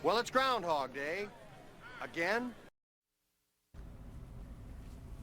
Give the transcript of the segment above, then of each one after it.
Well, it's Groundhog Day. Again?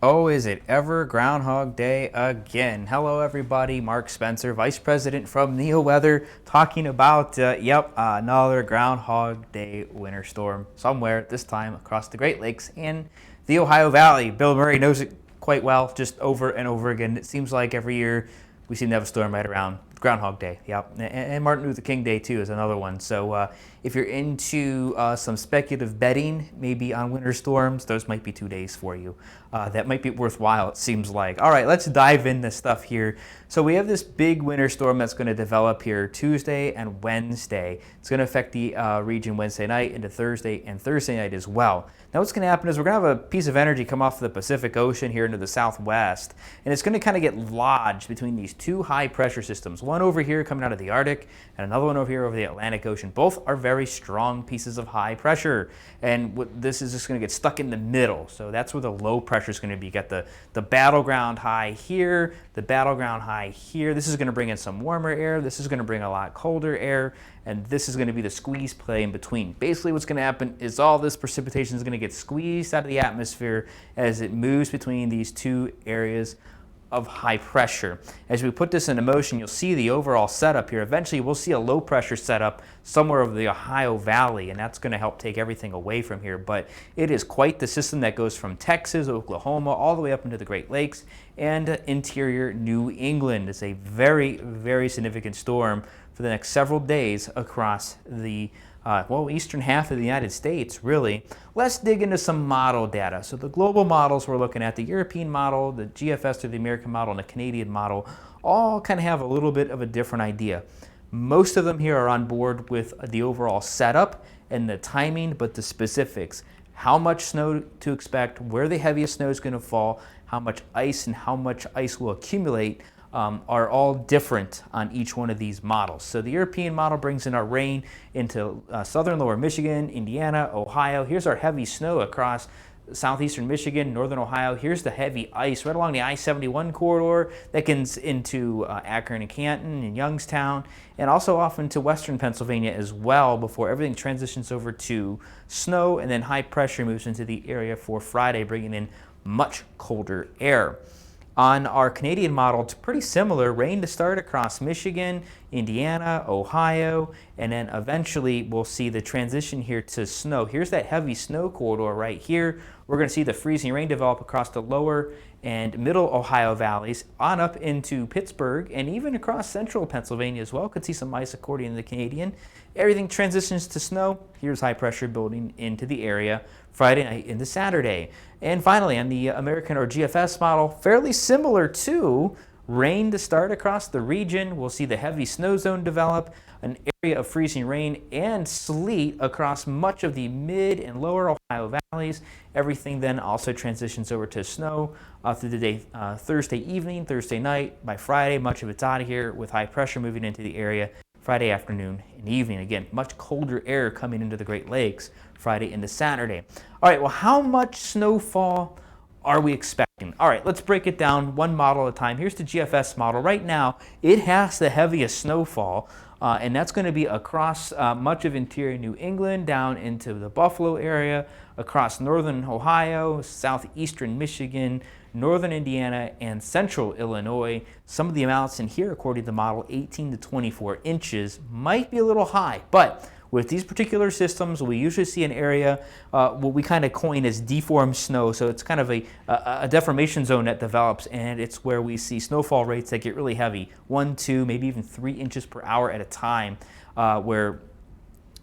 Oh, is it ever Groundhog Day again? Hello, everybody. Mark Spencer, Vice President from NeoWeather, talking about, another Groundhog Day winter storm somewhere, this time across the Great Lakes and the Ohio Valley. Bill Murray knows it quite well, just over and over again. It seems like every year we seem to have a storm right around Groundhog Day. Yep, and Martin Luther King Day too is another one. So if you're into some speculative betting, maybe on winter storms, those might be 2 days for you. That might be worthwhile, it seems like. All right, let's dive into stuff here. So we have this big winter storm that's going to develop here Tuesday and Wednesday. It's going to affect the region Wednesday night into Thursday and Thursday night as well. Now what's going to happen is we're going to have a piece of energy come off the Pacific Ocean here into the southwest, and it's going to kind of get lodged between these two high pressure systems. One over here coming out of the Arctic and another one over here over the Atlantic Ocean. Both are very strong pieces of high pressure, and this is just going to get stuck in the middle. So that's where the low pressure is going to be. You got the battleground high here, the battleground high here. This is going to bring in some warmer air. This is going to bring a lot colder air, and this is going to be the squeeze play in between. Basically what's going to happen is all this precipitation is going to get squeezed out of the atmosphere as it moves between these two areas of high pressure. As we put this into motion, you'll see the overall setup here. Eventually we'll see a low pressure setup somewhere over the Ohio Valley, and that's going to help take everything away from here. But it is quite the system that goes from Texas, Oklahoma, all the way up into the Great Lakes and interior New England. It's a very, very significant storm for the next several days across the eastern half of the United States, really. Let's dig into some model data. So the global models we're looking at, the European model, the GFS or the American model, and the Canadian model, all kind of have a little bit of a different idea. Most of them here are on board with the overall setup and the timing, but the specifics. How much snow to expect, where the heaviest snow is going to fall, how much ice and how much ice will accumulate are all different on each one of these models. So the European model brings in our rain into southern lower Michigan, Indiana, Ohio. Here's our heavy snow across southeastern Michigan, northern Ohio. Here's the heavy ice right along the I-71 corridor that gets into Akron and Canton and Youngstown, and also off into western Pennsylvania as well before everything transitions over to snow, and then high pressure moves into the area for Friday, bringing in much colder air. On our Canadian model, it's pretty similar. Rain to start across Michigan, Indiana, Ohio, and then eventually we'll see the transition here to snow. Here's that heavy snow corridor right here. We're going to see the freezing rain develop across the lower and middle Ohio valleys on up into Pittsburgh and even across central Pennsylvania as well. Could see some ice according to the Canadian. Everything transitions to snow. Here's high pressure building into the area Friday night into Saturday. And finally, on the American or GFS model, fairly similar to rain to start across the region. We'll see the heavy snow zone develop, an area of freezing rain and sleet across much of the mid and lower Ohio valleys. Everything then also transitions over to snow through the day, Thursday evening, Thursday night. By Friday, much of it's out of here with high pressure moving into the area Friday afternoon and evening. Again, much colder air coming into the Great Lakes Friday into Saturday. All right, well, how much snowfall are we expecting? All right, let's break it down one model at a time. Here's the GFS model. Right now, it has the heaviest snowfall, and that's going to be across much of interior New England, down into the Buffalo area, across northern Ohio, southeastern Michigan, northern Indiana, and central Illinois. Some of the amounts in here, according to the model, 18 to 24 inches, might be a little high, but with these particular systems, we usually see an area, what we kind of coin as deformed snow. So it's kind of a deformation zone that develops, and it's where we see snowfall rates that get really heavy, 1, 2, maybe even 3 inches per hour at a time, where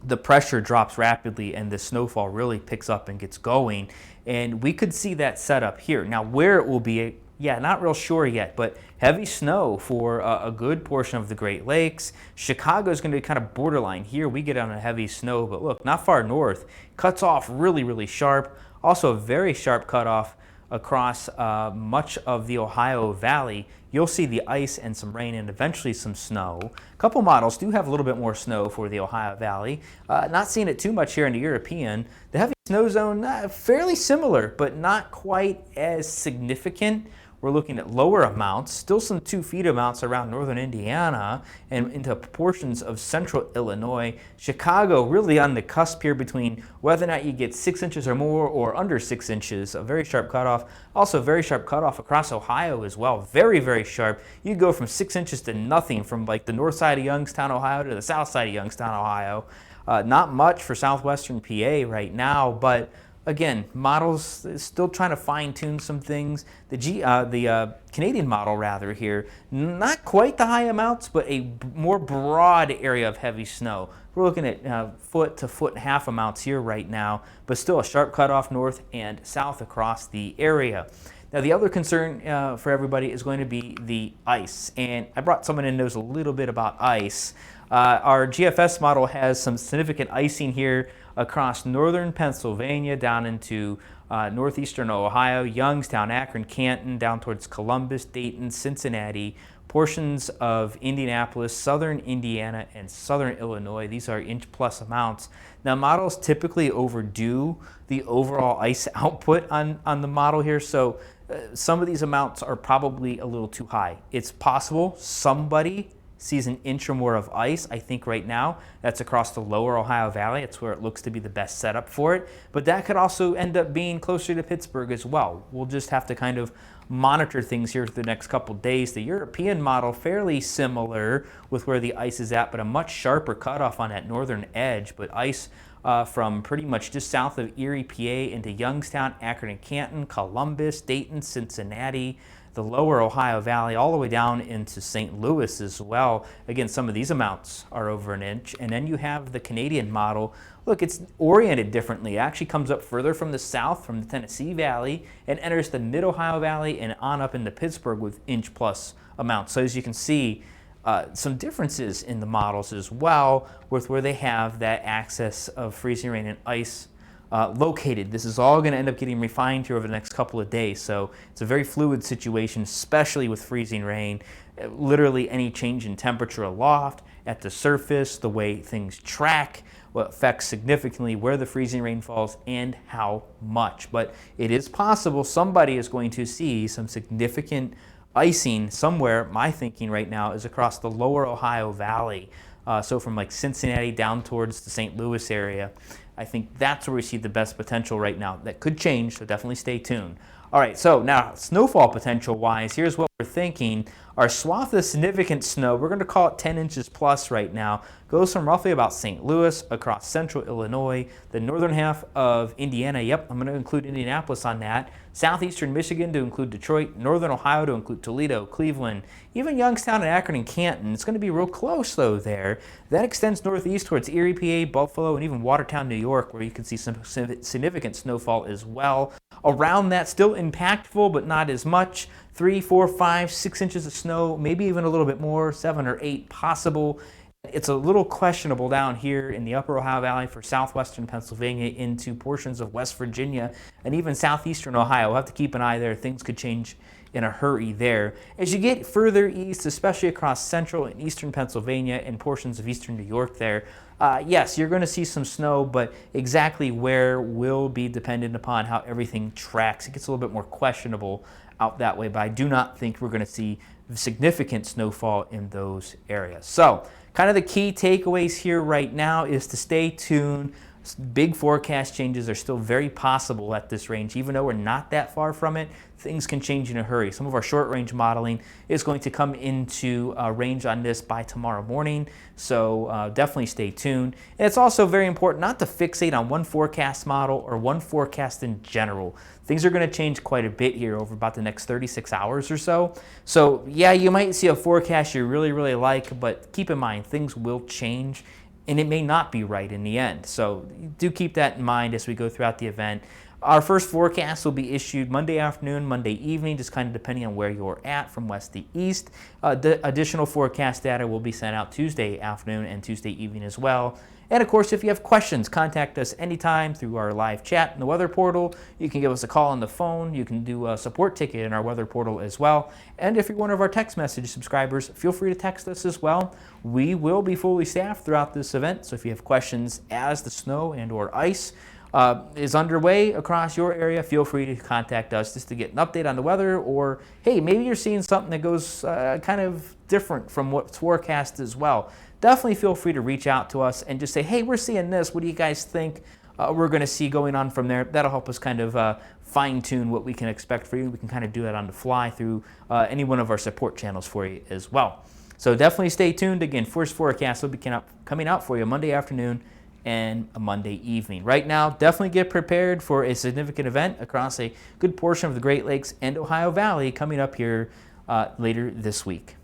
the pressure drops rapidly and the snowfall really picks up and gets going. And we could see that setup here. Now, where it will be, not real sure yet, but heavy snow for a good portion of the Great Lakes. Chicago is going to be kind of borderline. Here we get on a heavy snow, but look, not far north. Cuts off really, really sharp. Also a very sharp cutoff across much of the Ohio Valley. You'll see the ice and some rain and eventually some snow. A couple models do have a little bit more snow for the Ohio Valley. Not seeing it too much here in the European. The heavy snow zone, fairly similar, but not quite as significant We're looking at lower amounts, still some 2 feet amounts around northern Indiana and into portions of central Illinois. Chicago really on the cusp here between whether or not you get 6 inches or more or under 6 inches. A very sharp cutoff. Also very sharp cutoff across Ohio as well. Very, very sharp. You go from 6 inches to nothing from like the north side of Youngstown, Ohio to the south side of Youngstown, Ohio. Not much for southwestern PA right now, but again, models still trying to fine-tune some things. The Canadian model rather here, not quite the high amounts, but a more broad area of heavy snow. We're looking at foot to foot and a half amounts here right now, but still a sharp cutoff north and south across the area. Now, the other concern for everybody is going to be the ice, and I brought someone in who knows a little bit about ice. Our GFS model has some significant icing here across northern Pennsylvania down into northeastern Ohio, Youngstown, Akron, Canton, down towards Columbus, Dayton, Cincinnati, portions of Indianapolis, southern Indiana, and southern Illinois. These are inch-plus amounts. Now, models typically overdo the overall ice output on the model here, so some of these amounts are probably a little too high. It's possible somebody sees an inch or more of ice. I think right now that's across the lower Ohio Valley. It's where it looks to be the best setup for it. But that could also end up being closer to Pittsburgh as well. We'll just have to kind of monitor things here for the next couple days. The European model, fairly similar with where the ice is at, but a much sharper cutoff on that northern edge. But ice from pretty much just south of Erie, PA into Youngstown, Akron and Canton, Columbus, Dayton, Cincinnati, the lower Ohio Valley, all the way down into St. Louis as well. Again, some of these amounts are over an inch. And then you have the Canadian model. Look, it's oriented differently. It actually comes up further from the south, from the Tennessee Valley, and enters the mid-Ohio Valley and on up into Pittsburgh with inch-plus amounts. So as you can see, some differences in the models as well with where they have that access of freezing rain and ice located. This is all going to end up getting refined here over the next couple of days. So it's a very fluid situation, especially with freezing rain. Literally any change in temperature aloft, at the surface, the way things track, will affect significantly where the freezing rain falls and how much. But it is possible somebody is going to see some significant icing somewhere. My thinking right now is across the lower Ohio Valley. So from like Cincinnati down towards the St. Louis area. I think that's where we see the best potential right now. That could change, so definitely stay tuned. All right, so now snowfall potential wise, here's what we're thinking. Our swath of significant snow, we're going to call it 10 inches plus right now, goes from roughly about St. Louis across central Illinois, the northern half of Indiana. Yep, I'm going to include Indianapolis on that. Southeastern Michigan to include Detroit, northern Ohio to include Toledo, Cleveland, even Youngstown and Akron and Canton. It's going to be real close though there. That extends northeast towards Erie, PA, Buffalo, and even Watertown, New York, where you can see some significant snowfall as well. Around that, still impactful, but not as much. 3, 4, 5, 6 inches of snow, maybe even a little bit more, 7 or 8 possible. It's a little questionable down here in the upper Ohio Valley for southwestern Pennsylvania into portions of West Virginia and even southeastern Ohio. We'll have to keep an eye there. Things could change in a hurry there. As you get further east, especially across central and eastern Pennsylvania and portions of eastern New York there, yes, you're going to see some snow, but exactly where will be dependent upon how everything tracks. It gets a little bit more questionable out that way, but I do not think we're going to see significant snowfall in those areas. So kind of the key takeaways here right now is to stay tuned. Big forecast changes are still very possible at this range. Even though we're not that far from it, things can change in a hurry. Some of our short range modeling is going to come into range on this by tomorrow morning, so definitely stay tuned. And it's also very important not to fixate on one forecast model or one forecast in general. Things are going to change quite a bit here over about the next 36 hours or so. So yeah, you might see a forecast you really, really like, but keep in mind things will change and it may not be right in the end. So do keep that in mind as we go throughout the event. Our first forecast will be issued Monday afternoon, Monday evening, just kind of depending on where you're at from west to east. The additional forecast data will be sent out Tuesday afternoon and Tuesday evening as well. And of course, if you have questions, contact us anytime through our live chat in the weather portal. You can give us a call on the phone. You can do a support ticket in our weather portal as well. And if you're one of our text message subscribers, feel free to text us as well. We will be fully staffed throughout this event. So if you have questions as the snow and or ice is underway across your area, feel free to contact us just to get an update on the weather, or hey, maybe you're seeing something that goes kind of different from what's forecast as well. Definitely feel free to reach out to us and just say, hey, we're seeing this. What do you guys think we're going to see going on from there? That'll help us kind of fine tune what we can expect for you. We can kind of do that on the fly through any one of our support channels for you as well. So definitely stay tuned. Again, first forecast will be coming out for you Monday afternoon and a Monday evening. Right now, definitely get prepared for a significant event across a good portion of the Great Lakes and Ohio Valley coming up here later this week.